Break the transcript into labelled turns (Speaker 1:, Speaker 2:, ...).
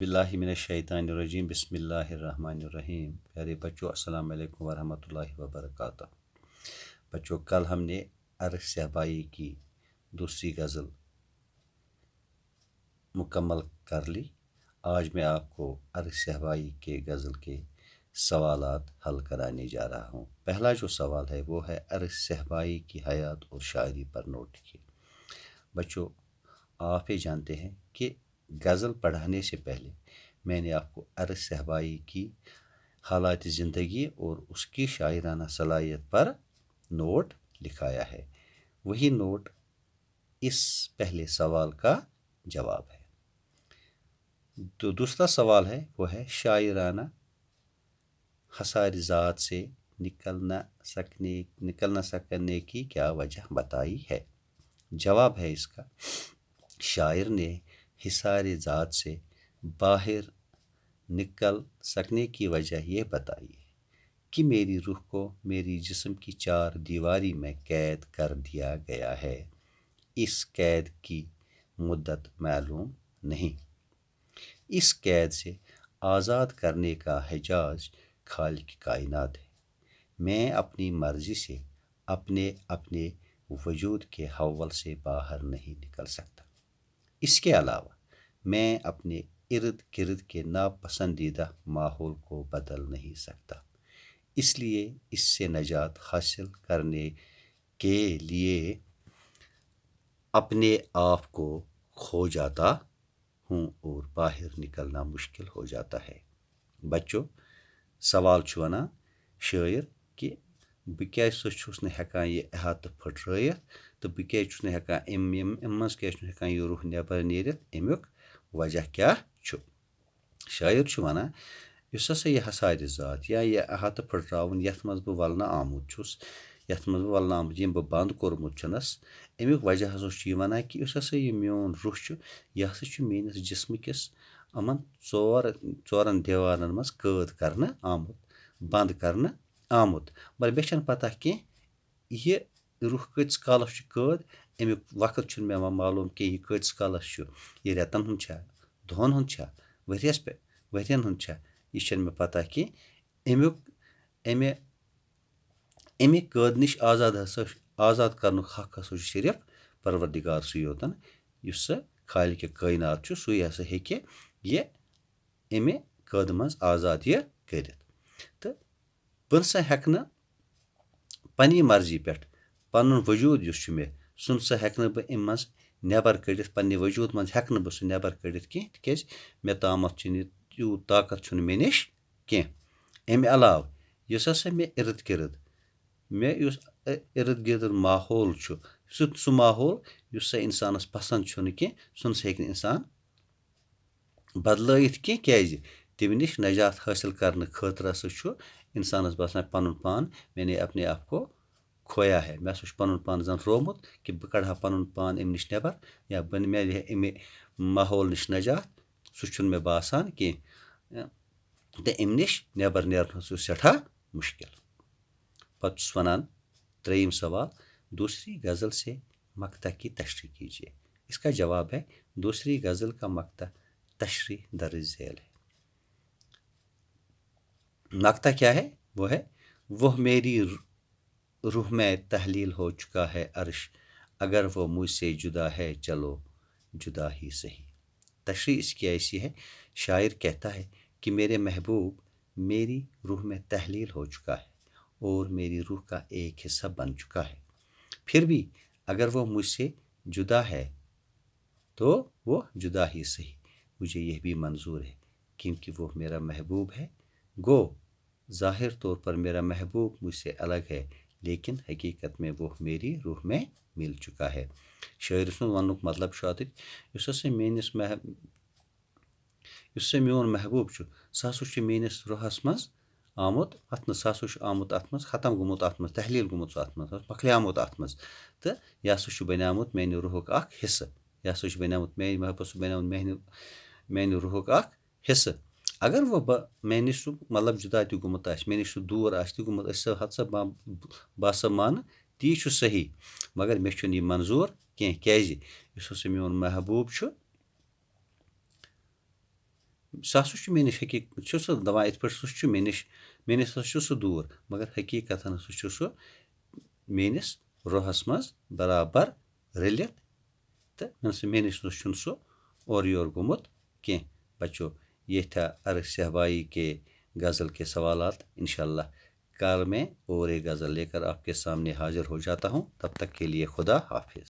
Speaker 1: बिल्लाहिमिनश्शैतानिर्रजीम बिस्मिल्लाहिर्रहमानिर्रहीम। प्यारे बच्चों, अस्सलाम वालेकुम वरहमतुल्लाहि वबरकातुहू। बच्चों, कल हमने अरश सहबाई की दूसरी गज़ल मुकम्मल कर ली। आज मैं आपको अरश सहबाई के गज़ल के सवालात हल कराने जा रहा हूँ। पहला जो सवाल है वो है अरश सहबाई की हयात और शायरी पर नोट की। बच्चों, आप ये जानते हैं कि गज़ल पढ़ाने से पहले मैंने आपको अरश सहबाई की हालात ज़िंदगी और उसकी शायराना सलाहियत पर नोट लिखाया है। वही नोट इस पहले सवाल का जवाब है। तो दूसरा सवाल है वो है शायराना हसारी ज़ात से निकल न सकने की क्या वजह बताई है। जवाब है इसका, शायर ने हिसारे ज़ात से बाहर निकल सकने की वजह यह बताई है कि मेरी रूह को मेरी जिस्म की चार दीवारी में कैद कर दिया गया है। इस कैद की मुद्दत मालूम नहीं। इस कैद से आज़ाद करने का हिजाज खालिक कायनात है। मैं अपनी मर्ज़ी से अपने अपने वजूद के हव्वल से बाहर नहीं निकल सकता। इसके अलावा मैं अपने इर्द गिर्द के नापसंदीदा माहौल को बदल नहीं सकता। इसलिए इससे निजात हासिल करने के लिए अपने आप को खो जाता हूँ और बाहर निकलना मुश्किल हो जाता है। बच्चों, सवाल छ वनान शायर कि बह क्या छुस न हेकान यह अहातः फुट्रयित तो बह क्या छुस न हेकान अम क्या हेकान यह रूह नेबर नीरित, अमुक वजह क्या छु। शायर छु वनान युस हसा यह हसारि ज़ात या यह अहातः फुट्रावन यथ मज बह वलना आमुत छुस, यथ मज बह वलना आमुत यम बह बंद कोरमुत छुनस, अमुक वजह हसा छु यह वनान कि युस हसा यह मेन रूह छु यह हसा छु मेनिस जिस्म किस अमन चोरन दीवारन मज कैद करना आमुत, बंद करना आमुत। मगर मे छन पता कि यह रूह कत्स कालस छु कैद, अमुक वक्त छु मे मालूम कि यह कत्स कालस छु, यह रेतन हुंद छा, दोहन हुंद छा, वरियन हुंद छा, यह छन मे पता कि अमुक अमे कैद निश आज़ाद करनुक हक हसा छु सिर्फ परवरदिगार सु योतन, युस खालिक कायनात छु सुई हसा हेकि यह अमे कैद मज आज़ाद यह करित। तो बह नसा हेक न पन्नी मर्जी पे पन वजूद युस छु मे सुन सा हेक न बह अम मज नेबर कड़ित, पन्ने वजूद मज हेक न बह सु नेबर कड़ित कि तिकेज मे तामत छु यूत ताकत छु मे निश कि। अमे अलाव युस हसा मे इर्द गिर्द मे युस इर्द गिर्द माहौल छु सु माहौल युस सा इंसानस पसंद छु न कि सुन सा हेक इंसान बदलयित कि क्याज तम निश निजात हासिल करने खतर हसा छु इंसानस बासान पनुन पान मैंने अपने आप को खोया है। मे हसा छु पनुन पान जन रोमुत कि बह कड़ा पनुन पान अम निश नेबर या बह मिले अमे माहौल निश निजात, सु छुन मे बासान कि तो अम निश नेबर नेरन हसा सठा मुश्किल। पत छुस वनान त्रेयम सवाल, दूसरी गज़ल से मक्ता की तशरीह कीजिए। इसका जवाब है दूसरी गज़ल का मक्ता तशरीह दर्ज झेल है। मक्ता क्या है? वो है वह मेरी रूह में तहलील हो चुका है अर्श, अगर वो मुझसे जुदा है चलो जुदा ही सही। तशरीह इसकी ऐसी है, शायर कहता है कि मेरे महबूब मेरी रूह में तहलील हो चुका है और मेरी रूह का एक हिस्सा बन चुका है। फिर भी अगर वो मुझसे जुदा है तो वो जुदा ही सही, मुझे यह भी मंजूर है क्योंकि वो मेरा महबूब है। गो ज़ाहिर तौर पर मेरा महबूब मुझसे अलग है, लेकिन हकीकत में वो मेरी रूह में मिल चुका है। शायर सुन वनुक मतलब युस मेन महबूब छु सह हसा मेनिस रूहस मज आमुत अत सह हसा आमुत अत मज खत्म गोमुत अत मज तहलील गोमुत अत मज मकलियामुत अत मज तो यह हसा बनियामुत मेन रूहुक अख हिस्सा, यह हसा बनियामुत मेन महबूब बनियामुत मेन रूहुक अख हिस्सा। अगर वो मे निश मतलब जुदा ति गोमुत आसि, मे निश दूर आसि गोमुत बह हसा मान ती छु सही, मगर मे छुन यह मंजूर कह क्याज युस हसा मेन महबूब छु सो हसा छु मे निश सो दपान इत पे सह मे निश सह दूर मगर हकीकत सह सह मेनिस रूहस मज बराबर रलित तो मे निश सह और योर गोमुत कह। बच्चों ये था अर्ग सहबाई के गज़ल के सवालात। इंशाल्लाह कल मैं और एक गज़ल लेकर आपके सामने हाजिर हो जाता हूँ। तब तक के लिए खुदा हाफिज़।